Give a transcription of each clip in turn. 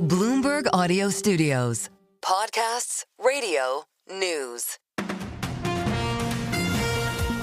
Bloomberg Audio Studios. Podcasts, radio, news.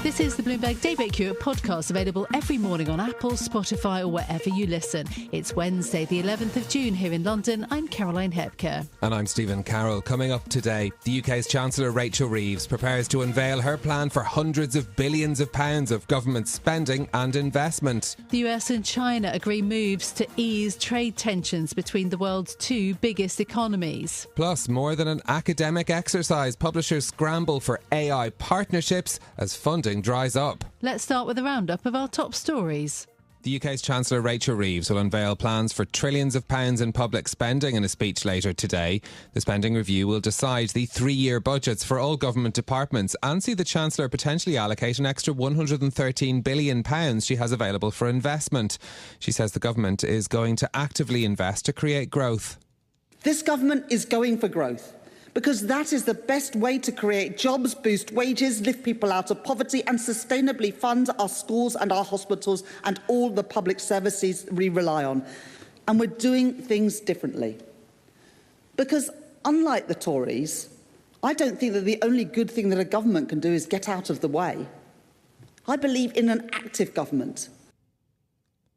This is the Bloomberg Daybreak Europe podcast, available every morning on Apple, Spotify or wherever you listen. It's Wednesday, the 11th of June here in London. I'm Caroline Hepker. And I'm Stephen Carroll. Coming up today, the UK's Chancellor Rachel Reeves prepares to unveil her plan for hundreds of billions of pounds of government spending and investment. The US and China agree moves to ease trade tensions between the world's two biggest economies. Plus, more than an academic exercise, publishers scramble for AI partnerships as funding dries up. Let's start with a roundup of our top stories. The UK's Chancellor Rachel Reeves will unveil plans for trillions of pounds in public spending in a speech later today. The spending review will decide the 3-year budgets for all government departments and see the Chancellor potentially allocate an extra £113 billion she has available for investment. She says the government is going to actively invest to create growth. This government is going for growth, because that is the best way to create jobs, boost wages, lift people out of poverty and sustainably fund our schools and our hospitals and all the public services we rely on. And we're doing things differently. Because unlike the Tories, I don't think that the only good thing that a government can do is get out of the way. I believe in an active government.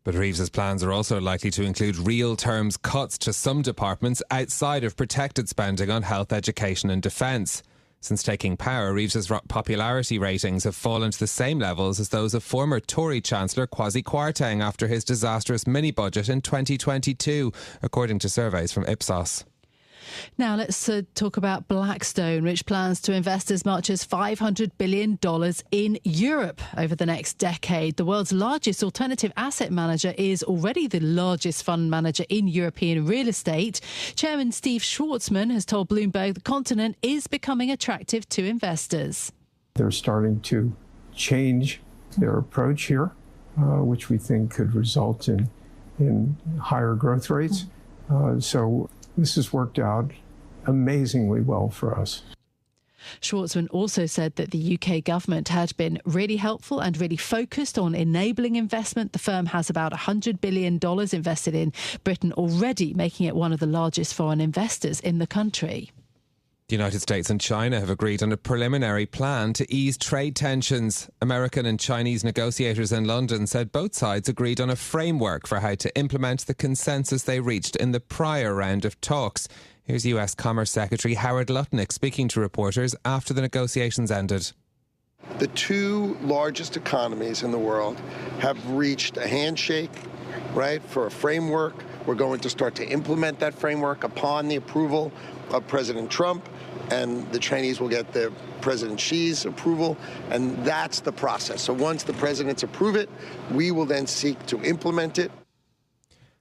But Reeves's plans are also likely to include real terms cuts to some departments outside of protected spending on health, education and defence. Since taking power, Reeves's popularity ratings have fallen to the same levels as those of former Tory Chancellor Kwasi Kwarteng after his disastrous mini-budget in 2022, according to surveys from Ipsos. Now let's talk about Blackstone, which plans to invest as much as $500 billion in Europe over the next decade. The world's largest alternative asset manager is already the largest fund manager in European real estate. Chairman Steve Schwarzman has told Bloomberg the continent is becoming attractive to investors. They're starting to change their approach here, which we think could result in higher growth rates. So this has worked out amazingly well for us. Schwarzman also said that the UK government had been really helpful and really focused on enabling investment. The firm has about $100 billion invested in Britain already, making it one of the largest foreign investors in the country. The United States and China have agreed on a preliminary plan to ease trade tensions. American and Chinese negotiators in London said both sides agreed on a framework for how to implement the consensus they reached in the prior round of talks. Here's US Commerce Secretary Howard Lutnick speaking to reporters after the negotiations ended. The two largest economies in the world have reached a handshake, right, for a framework. We're going to start to implement that framework upon the approval of President Trump, and the Chinese will get the President Xi's approval, and that's the process. So once the presidents approve it, we will then seek to implement it.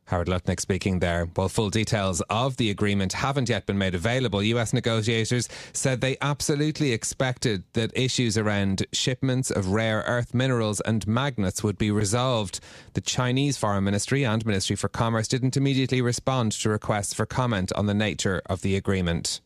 Howard Lutnick speaking there. While full details of the agreement haven't yet been made available, US negotiators said they absolutely expected that issues around shipments of rare earth minerals and magnets would be resolved. The Chinese Foreign Ministry and Ministry for Commerce didn't immediately respond to requests for comment on the nature of the agreement.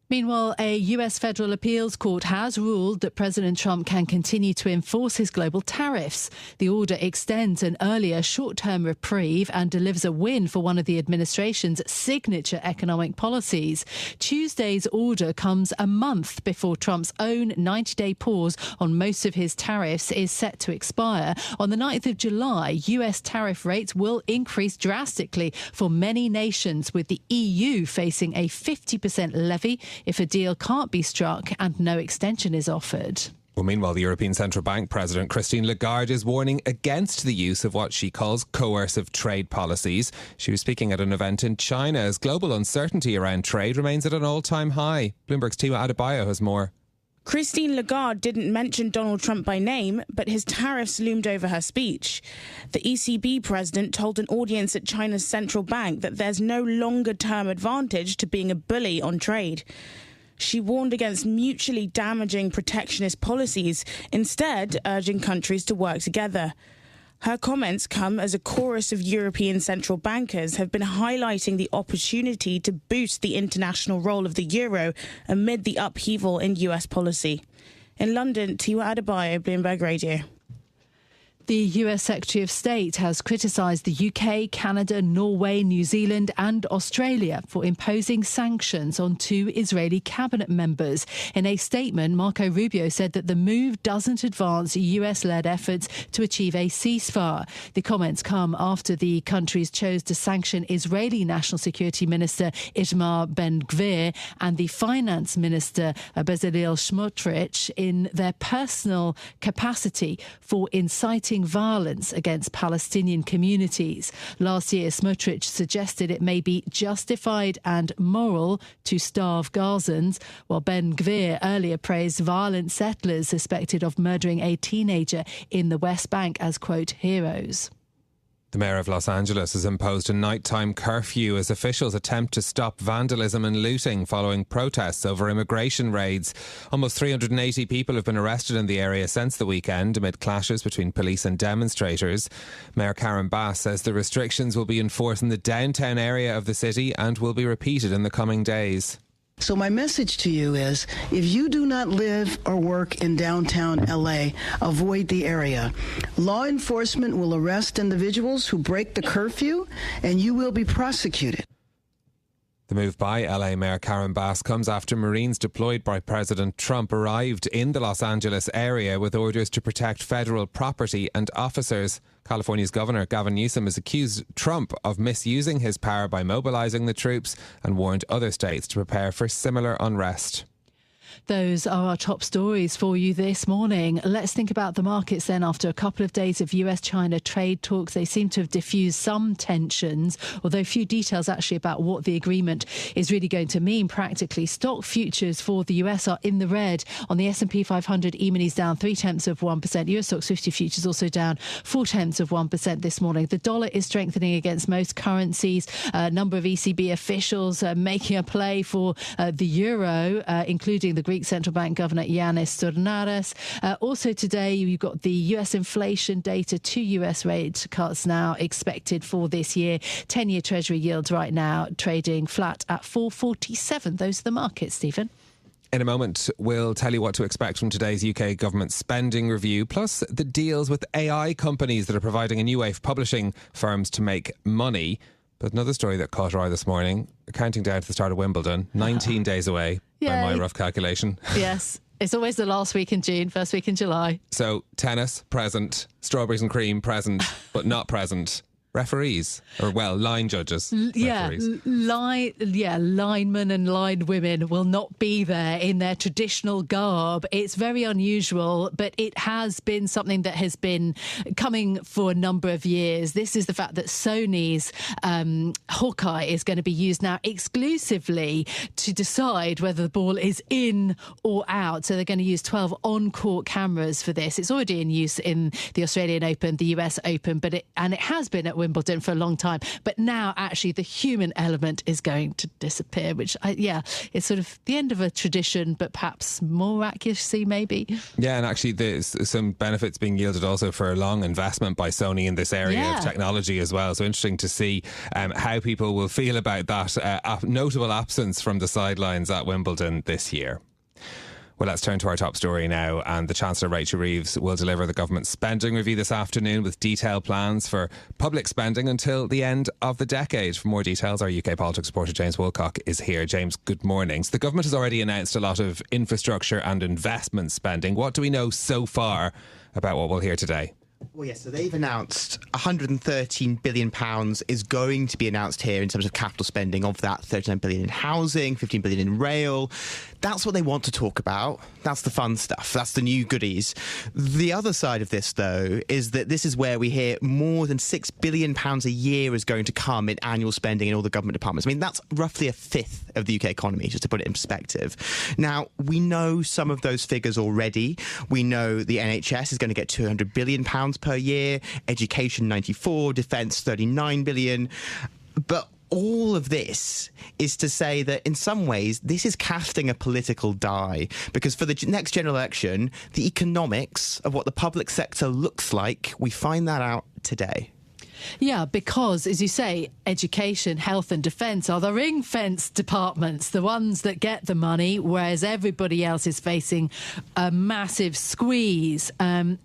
Meanwhile, a US federal appeals court has ruled that President Trump can continue to enforce his global tariffs. The order extends an earlier short-term reprieve and delivers a win for one of the administration's signature economic policies. Tuesday's order comes a month before Trump's own 90-day pause on most of his tariffs is set to expire. On the 9th of July, US tariff rates will increase drastically for many nations, with the EU facing a 50% levy if a deal can't be struck and no extension is offered. Well, meanwhile, the European Central Bank President Christine Lagarde is warning against the use of what she calls coercive trade policies. She was speaking at an event in China as global uncertainty around trade remains at an all-time high. Bloomberg's Tiwa Adebayo has more. Christine Lagarde didn't mention Donald Trump by name, but his tariffs loomed over her speech. The ECB president told an audience at China's central bank that there's no longer-term advantage to being a bully on trade. She warned against mutually damaging protectionist policies, instead urging countries to work together. Her comments come as a chorus of European central bankers have been highlighting the opportunity to boost the international role of the euro amid the upheaval in US policy. In London, Tiwa Adebayo, Bloomberg Radio. The US Secretary of State has criticised the UK, Canada, Norway, New Zealand and Australia for imposing sanctions on 2 Israeli cabinet members. In a statement, Marco Rubio said that the move doesn't advance US-led efforts to achieve a ceasefire. The comments come after the countries chose to sanction Israeli National Security Minister Itamar Ben-Gvir and the Finance Minister Bezalel Smotrich in their personal capacity for inciting violence against Palestinian communities. Last year, Smotrich suggested it may be justified and moral to starve Gazans, while Ben-Gvir earlier praised violent settlers suspected of murdering a teenager in the West Bank as, quote, heroes. The Mayor of Los Angeles has imposed a nighttime curfew as officials attempt to stop vandalism and looting following protests over immigration raids. Almost 380 people have been arrested in the area since the weekend amid clashes between police and demonstrators. Mayor Karen Bass says the restrictions will be enforced in the downtown area of the city and will be repeated in the coming days. So my message to you is, if you do not live or work in downtown LA, avoid the area. Law enforcement will arrest individuals who break the curfew, and you will be prosecuted. The move by LA Mayor Karen Bass comes after Marines deployed by President Trump arrived in the Los Angeles area with orders to protect federal property and officers. California's Governor Gavin Newsom has accused Trump of misusing his power by mobilizing the troops and warned other states to prepare for similar unrest. Those are our top stories for you this morning. Let's think about the markets then. After a couple of days of US-China trade talks, they seem to have diffused some tensions, although few details actually about what the agreement is really going to mean practically. Stock futures for the US are in the red. On the S&P 500, E-minis down 0.3%. US Stocks 50 futures also down 0.4% this morning. The dollar is strengthening against most currencies. A number of ECB officials making a play for the euro, including the Greek Central Bank Governor Yannis Stournaras. Also today, you've got the US inflation data, 2 US rate cuts now expected for this year. 10-year Treasury yields right now trading flat at 4.47. Those are the markets, Stephen. In a moment, we'll tell you what to expect from today's UK government spending review, plus the deals with AI companies that are providing a new way of publishing firms to make money. But another story that caught our eye this morning, counting down to the start of Wimbledon, 19 days away by my rough calculation. Yes. It's always the last week in June, first week in July. So tennis, present. Strawberries and cream, present, but not present. Referees, or line judges. Linemen and line women will not be there in their traditional garb. It's very unusual, but it has been something that has been coming for a number of years. This is the fact that Sony's Hawkeye is going to be used now exclusively to decide whether the ball is in or out. So they're going to use 12 on-court cameras for this. It's already in use in the Australian Open, the US Open, but it has been at Wimbledon for a long time, but now actually the human element is going to disappear, which it's sort of the end of a tradition, but perhaps more accuracy maybe. Yeah, and actually there's some benefits being yielded also for a long investment by Sony in this area of technology as well. So interesting to see how people will feel about that notable absence from the sidelines at Wimbledon this year. Well, let's turn to our top story now, and the Chancellor Rachel Reeves will deliver the government spending review this afternoon with detailed plans for public spending until the end of the decade. For more details, our UK politics reporter James Woolcock is here. James, good morning. So the government has already announced a lot of infrastructure and investment spending. What do we know so far about what we'll hear today? Well, yes, so they've announced £113 billion is going to be announced here in terms of capital spending. Of that, £39 billion in housing, £15 billion in rail. That's what they want to talk about. That's the fun stuff. That's the new goodies. The other side of this, though, is that this is where we hear more than £6 billion a year is going to come in annual spending in all the government departments. I mean, that's roughly a fifth of the UK economy, just to put it in perspective. Now, we know some of those figures already. We know the NHS is going to get £200 billion per year, education 94, defence 39 billion. But all of this is to say that in some ways this is casting a political die, because for the next general election, the economics of what the public sector looks like, we find that out today. Yeah, because, as you say, education, health and defence are the ring-fenced departments, the ones that get the money, whereas everybody else is facing a massive squeeze. And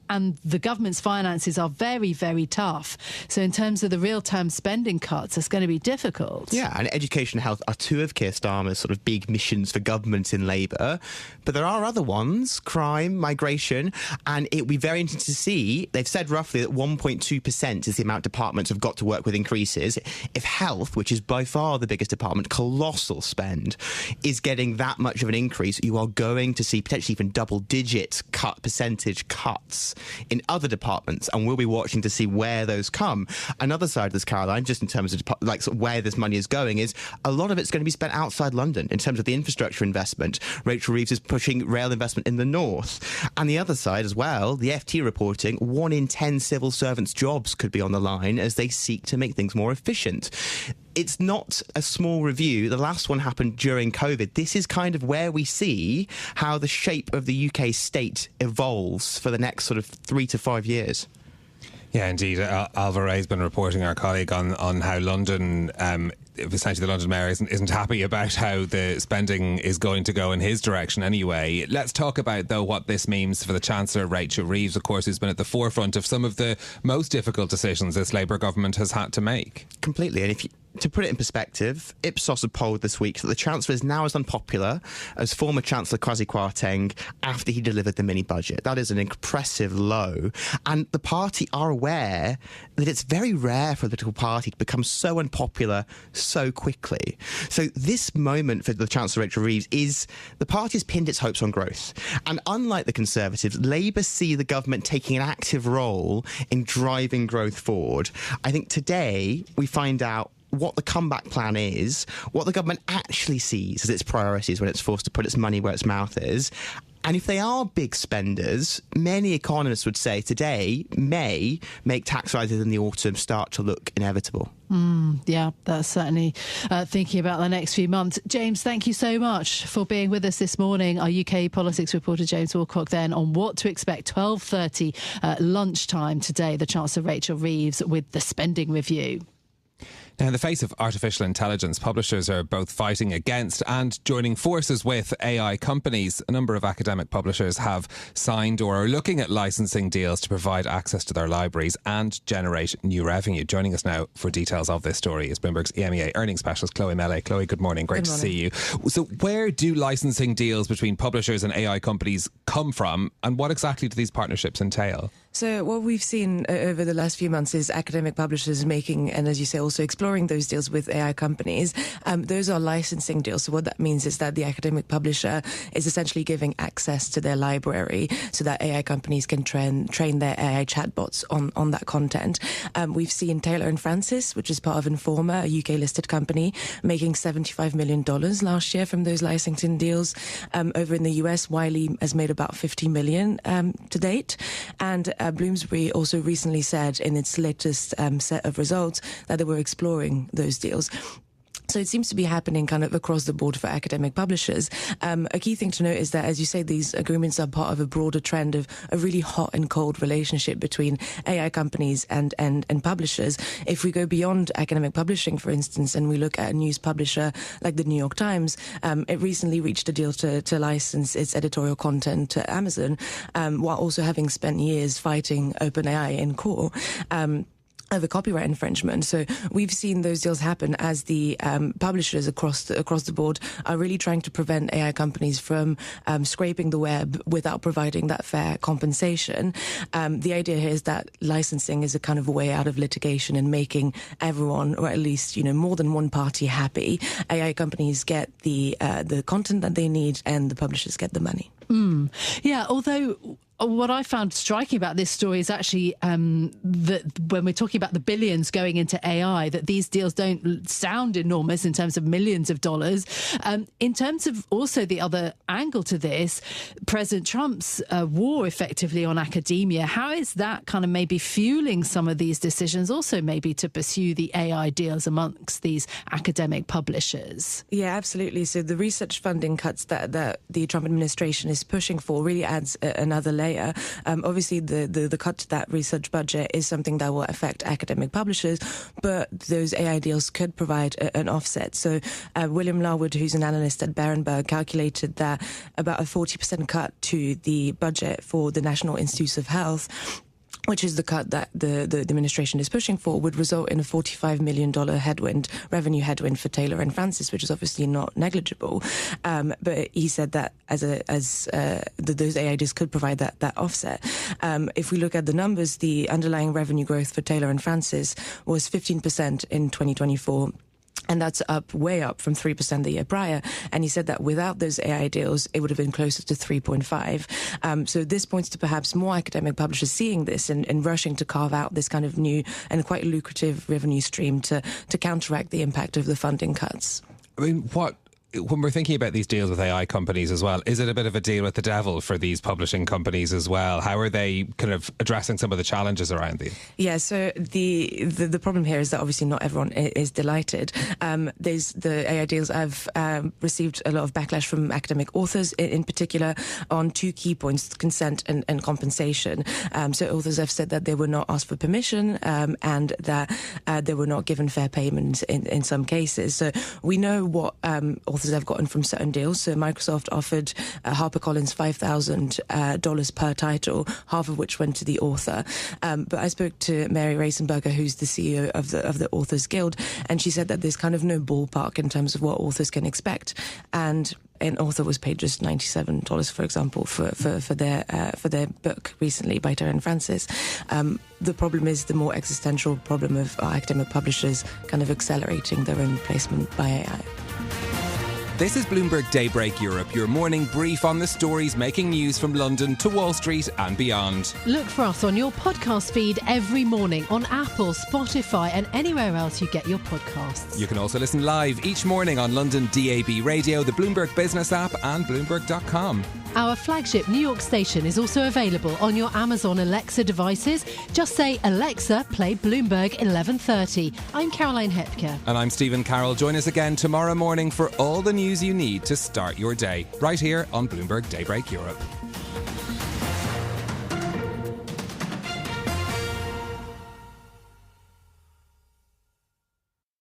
the government's finances are very, very tough. So in terms of the real-term spending cuts, it's going to be difficult. Yeah, and education and health are two of Keir Starmer's sort of big missions for government in Labour. But there are other ones, crime, migration, and it will be very interesting to see. They've said roughly that 1.2% is the amount departments have got to work with increases. If health, which is by far the biggest department, colossal spend, is getting that much of an increase, you are going to see potentially even double-digit percentage cuts in other departments, and we'll be watching to see where those come. Another side of this, Caroline, just in terms of like sort of where this money is going, is a lot of it's going to be spent outside London in terms of the infrastructure investment. Rachel Reeves is pushing rail investment in the north. And the other side as well, the FT reporting 1 in 10 civil servants' jobs could be on the line as they seek to make things more efficient. It's not a small review. The last one happened during COVID. This is kind of where we see how the shape of the UK state evolves for the next sort of 3 to 5 years. Yeah, indeed. Alva Ray's been reporting, our colleague, on how London, essentially the London Mayor isn't happy about how the spending is going to go in his direction anyway. Let's talk about, though, what this means for the Chancellor, Rachel Reeves, of course, who's been at the forefront of some of the most difficult decisions this Labour government has had to make. Completely. And to put it in perspective, Ipsos have polled this week that the Chancellor is now as unpopular as former Chancellor Kwasi Kwarteng after he delivered the mini-budget. That is an impressive low. And the party are aware that it's very rare for a political party to become so unpopular so quickly. So this moment for the Chancellor, Rachel Reeves, is the party has pinned its hopes on growth. And unlike the Conservatives, Labour see the government taking an active role in driving growth forward. I think today we find out what the comeback plan is, what the government actually sees as its priorities when it's forced to put its money where its mouth is. And if they are big spenders, many economists would say today may make tax rises in the autumn start to look inevitable. Yeah, that's certainly thinking about the next few months. James, thank you so much for being with us this morning. Our UK politics reporter James Wilcock then on what to expect 12:30 lunchtime today, the Chancellor Rachel Reeves with the spending review. Now, in the face of artificial intelligence, publishers are both fighting against and joining forces with AI companies. A number of academic publishers have signed or are looking at licensing deals to provide access to their libraries and generate new revenue. Joining us now for details of this story is Bloomberg's EMEA earnings specialist, Chloe Mele. Chloe, good morning. Great to see you. So where do licensing deals between publishers and AI companies come from, and what exactly do these partnerships entail? So what we've seen over the last few months is academic publishers making, and as you say, also exploring those deals with AI companies. Those are licensing deals. So what that means is that the academic publisher is essentially giving access to their library so that AI companies can train their AI chatbots on that content. We've seen Taylor & Francis, which is part of Informa, a UK-listed company, making $75 million last year from those licensing deals. Over in the US, Wiley has made about $50 million to date. And Bloomsbury also recently said in its latest set of results that they were exploring those deals. So it seems to be happening kind of across the board for academic publishers. A key thing to note is that, as you say, these agreements are part of a broader trend of a really hot and cold relationship between AI companies and publishers. If we go beyond academic publishing, for instance, and we look at a news publisher like the New York Times, it recently reached a deal to license its editorial content to Amazon, while also having spent years fighting OpenAI in court. Over copyright infringement. So we've seen those deals happen as the publishers across the board are really trying to prevent AI companies from scraping the web without providing that fair compensation. The idea here is that licensing is a kind of a way out of litigation and making everyone, or at least more than one party, happy. AI companies get the content that they need, and the publishers get the money. Yeah, although what I found striking about this story is actually that when we're talking about the billions going into AI, that these deals don't sound enormous in terms of millions of dollars. In terms of also the other angle to this, President Trump's war effectively on academia, how is that kind of maybe fueling some of these decisions also maybe to pursue the AI deals amongst these academic publishers? Yeah, absolutely. So the research funding cuts that the Trump administration is pushing for really adds another layer. Obviously, the cut to that research budget is something that will affect academic publishers, but those AI deals could provide an offset. So William Larwood, who's an analyst at Berenberg, calculated that about a 40% cut to the budget for the National Institutes of Health, which is the cut that the administration is pushing for, would result in a $45 million revenue headwind for Taylor and Francis, which is obviously not negligible. But he said that those AIDs could provide that offset. If we look at the numbers, the underlying revenue growth for Taylor and Francis was 15% in 2024. And that's way up from 3% the year prior. And he said that without those AI deals, it would have been closer to 3.5. So this points to perhaps more academic publishers seeing this and rushing to carve out this kind of new and quite lucrative revenue stream to counteract the impact of the funding cuts. I mean, when we're thinking about these deals with AI companies as well, is it a bit of a deal with the devil for these publishing companies as well? How are they kind of addressing some of the challenges around these? Yeah, so the problem here is that obviously not everyone is delighted. The AI deals have received a lot of backlash from academic authors, in particular on two key points: consent and compensation. So authors have said that they were not asked for permission and that they were not given fair payment in some cases. So we know what authors have gotten from certain deals. So Microsoft offered HarperCollins $5,000 per title, half of which went to the author. But I spoke to Mary Reisenberger, who's the CEO of the Authors Guild, and she said that there's kind of no ballpark in terms of what authors can expect. And an author was paid just $97, for example, for their book recently by Taylor and Francis. The problem is the more existential problem of academic publishers kind of accelerating their own replacement by AI. This is Bloomberg Daybreak Europe, your morning brief on the stories making news from London to Wall Street and beyond. Look for us on your podcast feed every morning on Apple, Spotify and anywhere else you get your podcasts. You can also listen live each morning on London DAB Radio, the Bloomberg Business app and Bloomberg.com. Our flagship New York station is also available on your Amazon Alexa devices. Just say, Alexa, play Bloomberg 1130. I'm Caroline Hepker. And I'm Stephen Carroll. Join us again tomorrow morning for all the news you need to start your day, right here on Bloomberg Daybreak Europe.